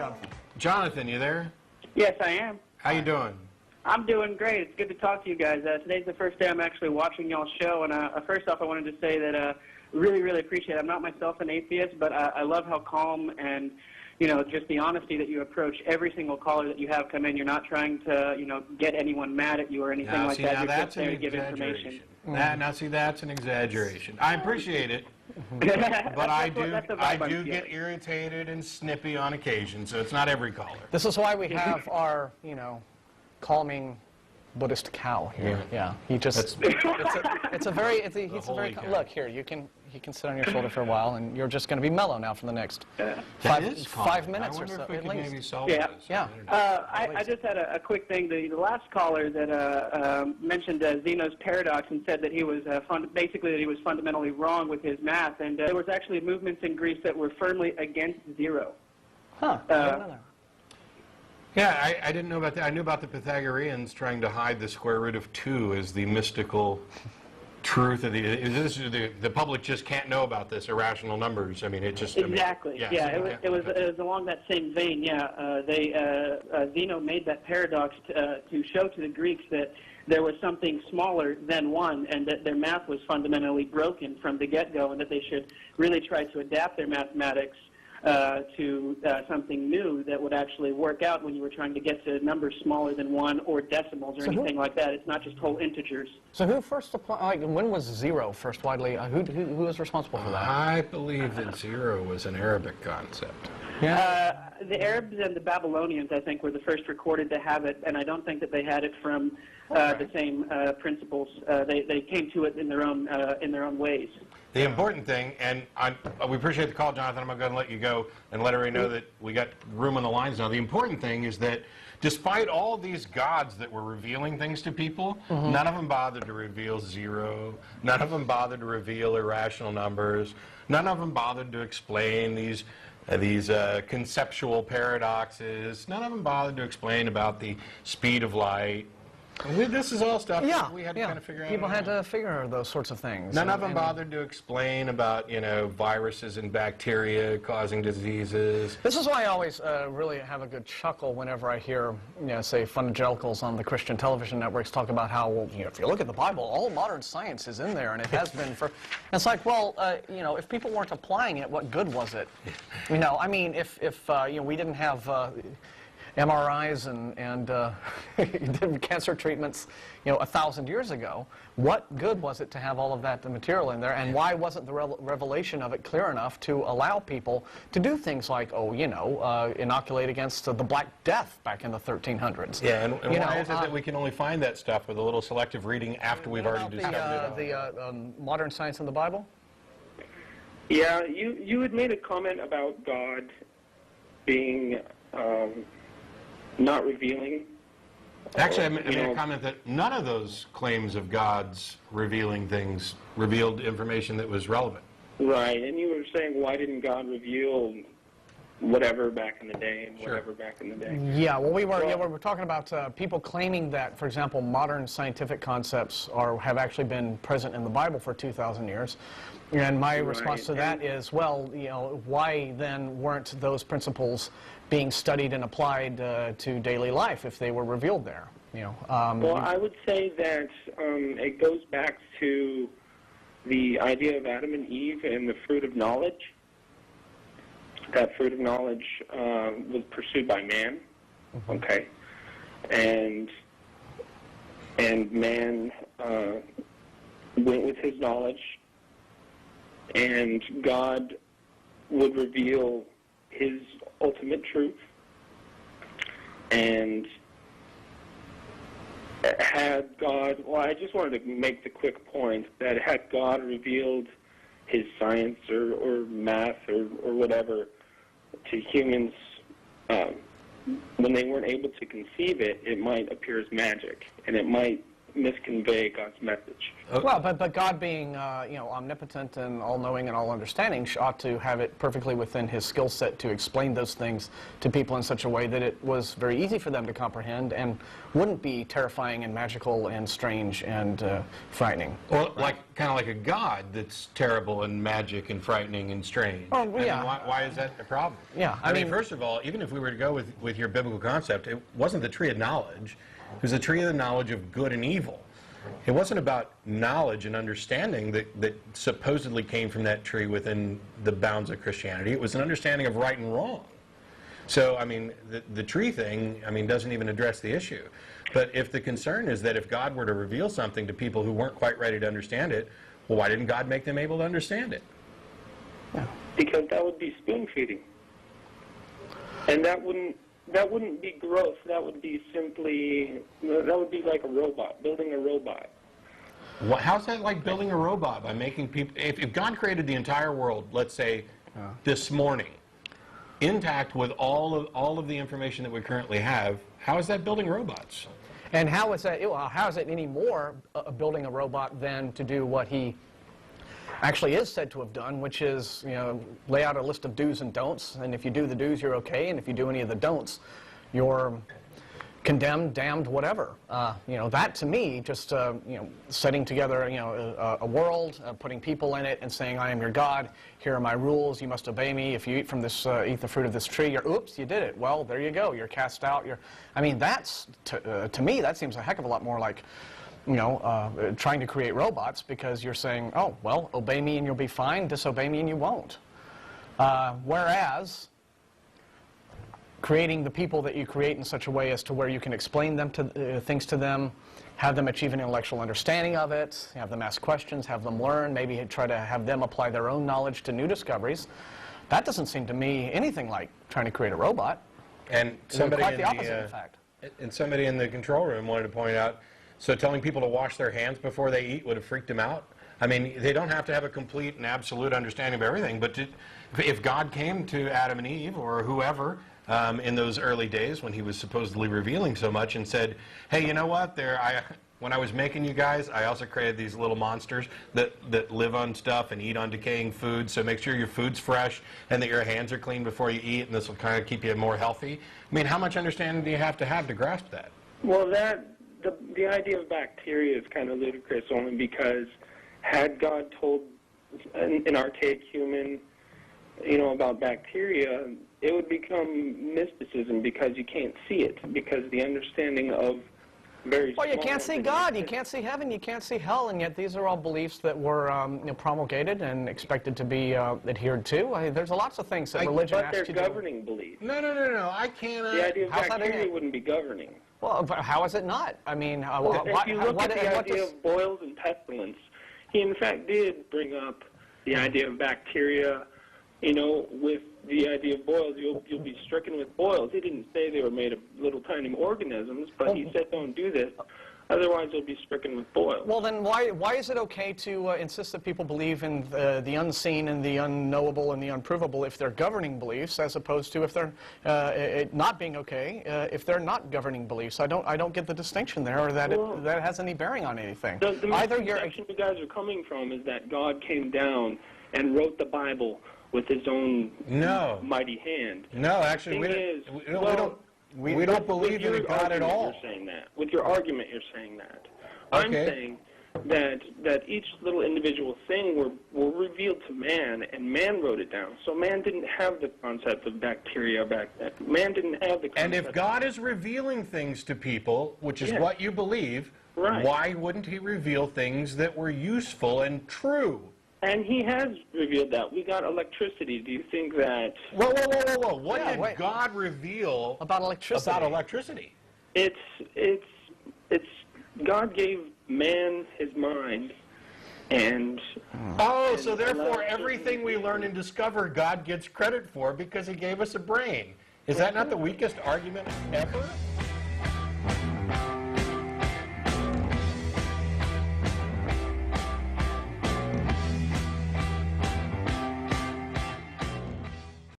Jonathan. Jonathan, you there? Yes, I am. How you doing? I'm doing great. It's good to talk to you guys. Today's the first day I'm actually watching y'all's show, and first off, I wanted to say that really, really appreciate it. I'm not myself an atheist, but I love how calm and, you know, just the honesty that you approach every single caller that you have come in. You're not trying to, you know, get anyone mad at you or anything like that. You're just there to give information. Now, see, that's an exaggeration. I appreciate it, but I do get irritated and snippy on occasion, so it's not every caller. This is why we have our, you know, calming Buddhist cow here. Yeah, he just it's a very look here. You can sit on your shoulder for a while, and you're just going to be mellow now for the next 5 minutes or so. I just had a quick thing. The last caller that mentioned Zeno's paradox and said that he was basically that he was fundamentally wrong with his math, and there was actually movements in Greece that were firmly against zero. Yeah, I didn't know about that. I knew about the Pythagoreans trying to hide the square root of 2 as the mystical truth of the public just can't know about this irrational numbers. I mean, it just exactly. It was along that same vein. Zeno made that paradox to show to the Greeks that there was something smaller than 1, and that their math was fundamentally broken from the get-go, and that they should really try to adapt their mathematics to something new that would actually work out when you were trying to get to numbers smaller than 1 or decimals or anything like that. It's not just whole integers. So who first applied, when was 0 first widely, who was responsible for that? I believe that 0 was an Arabic concept. The Arabs and the Babylonians, I think, were the first recorded to have it, and I don't think that they had it from the same principles. They came to it in their own ways. The important thing, and we appreciate the call, Jonathan. I'm going to let you go and let everybody know that we got room on the lines now. The important thing is that despite all these gods that were revealing things to people, none of them bothered to reveal 0. None of them bothered to reveal irrational numbers. None of them bothered to explain these conceptual paradoxes. None of them bothered to explain about the speed of light. This is all stuff that we had to kind of figure out. People had to figure those sorts of things. None of them bothered to explain about, you know, viruses and bacteria causing diseases. This is why I always really have a good chuckle whenever I hear, you know, say, evangelicals on the Christian television networks talk about how, well, you know, if you look at the Bible, all modern science is in there, and it has been for. And it's like, well, you know, if people weren't applying it, what good was it? You know, I mean, if you know, we didn't have MRIs and cancer treatments, you know, 1,000 years ago, what good was it to have all of that material in there, and why wasn't the revelation of it clear enough to allow people to do things like, oh, you know, inoculate against the Black Death back in the 1300s? Yeah, and why is it that we can only find that stuff with a little selective reading after we've already discovered it? The modern science in the Bible? Yeah, you had made a comment about God being not revealing. Actually, I made a comment that none of those claims of God's revealing things revealed information that was relevant. Right, and you were saying, why didn't God reveal whatever back in the day and whatever back in the day? Yeah, well, we were talking about people claiming that, for example, modern scientific concepts have actually been present in the Bible for 2,000 years. And my response to that is, well, you know, why then weren't those principles being studied and applied to daily life if they were revealed there? You know. Well, I would say that it goes back to the idea of Adam and Eve and the fruit of knowledge. That fruit of knowledge was pursued by man, okay, and man went with his knowledge. And God would reveal his ultimate truth. And had God, well, I just wanted to make the quick point that had God revealed his science or math or whatever to humans when they weren't able to conceive it, it might appear as magic. And it might misconvey God's message. Well, but God being, omnipotent and all-knowing and all-understanding ought to have it perfectly within his skill set to explain those things to people in such a way that it was very easy for them to comprehend and wouldn't be terrifying and magical and strange and frightening. Well, kind of like a god that's terrible and magic and frightening and strange. Oh, yeah. I mean, why is that a problem? Yeah, I mean, first of all, even if we were to go with your biblical concept, it wasn't the tree of knowledge. It was the tree of the knowledge of good and evil. It wasn't about knowledge and understanding that supposedly came from that tree within the bounds of Christianity. It was an understanding of right and wrong. So, I mean, the tree thing, I mean, doesn't even address the issue. But if the concern is that if God were to reveal something to people who weren't quite ready to understand it, well, why didn't God make them able to understand it? Yeah. Because that would be spoon feeding. And that wouldn't be growth. That would be simply, that would be like a robot, building a robot. Well, how's that like building a robot? By making people, if God created the entire world, let's say, this morning, intact with all of the information that we currently have, how is that building robots? And how is that? How is it any more building a robot than to do what he actually is said to have done, which is, lay out a list of do's and don'ts, and if you do the do's, you're okay, and if you do any of the don'ts, you're condemned, damned, whatever. That to me, just setting together, a world, putting people in it, and saying, "I am your God. Here are my rules. You must obey me. If you eat from this, eat the fruit of this tree, oops, you did it. Well, there you go. You're cast out. I mean, that's to me, that seems a heck of a lot more like, trying to create robots, because you're saying, oh, well, obey me and you'll be fine. Disobey me and you won't. Whereas creating the people that you create in such a way as to where you can explain them to things to them, have them achieve an intellectual understanding of it, have them ask questions, have them learn, maybe try to have them apply their own knowledge to new discoveries. That doesn't seem to me anything like trying to create a robot. And somebody quite the opposite, in fact. And somebody in the control room wanted to point out, so telling people to wash their hands before they eat would have freaked them out? I mean, they don't have to have a complete and absolute understanding of everything, but if God came to Adam and Eve or whoever in those early days when he was supposedly revealing so much and said, hey, you know what, when I was making you guys, I also created these little monsters that live on stuff and eat on decaying food, so make sure your food's fresh and that your hands are clean before you eat, and this will kind of keep you more healthy. I mean, how much understanding do you have to grasp that? Well, the idea of bacteria is kind of ludicrous, only because had God told an archaic human, about bacteria, it would become mysticism because you can't see it, because the understanding of very Well, you can't see God, you can't see heaven, you can't see hell, and yet these are all beliefs that were promulgated and expected to be adhered to. I mean, there's lots of things that religion asks you to do. But they're governing beliefs. No, I can't. The idea of bacteria wouldn't be governing. Well, how is it not? I mean, if you look at the idea of boils and pestilence, he in fact did bring up the idea of bacteria. With the idea of boils, you'll be stricken with boils. He didn't say they were made of little tiny organisms, but he said don't do this, otherwise you'll be stricken with boils. Well, then why is it okay to insist that people believe in the unseen and the unknowable and the unprovable if they're governing beliefs, as opposed to if they're it not being okay if they're not governing beliefs? I don't get the distinction there, or that that has any bearing on anything. The misconception you guys are coming from is that God came down and wrote the Bible with his own mighty hand. No, actually, we don't believe in a God at all. You're saying that. With your argument, you're saying that. Okay. I'm saying that each little individual thing were revealed to man, and man wrote it down. So man didn't have the concept of bacteria back then. Man didn't have the concept. And if God is revealing things to people, which is what you believe, why wouldn't he reveal things that were useful and true? And he has revealed that. We got electricity. Do you think that... Whoa. What did God reveal about electricity? It's God gave man his mind, and... so therefore everything we learn and discover God gets credit for because he gave us a brain. Is that not the weakest argument ever?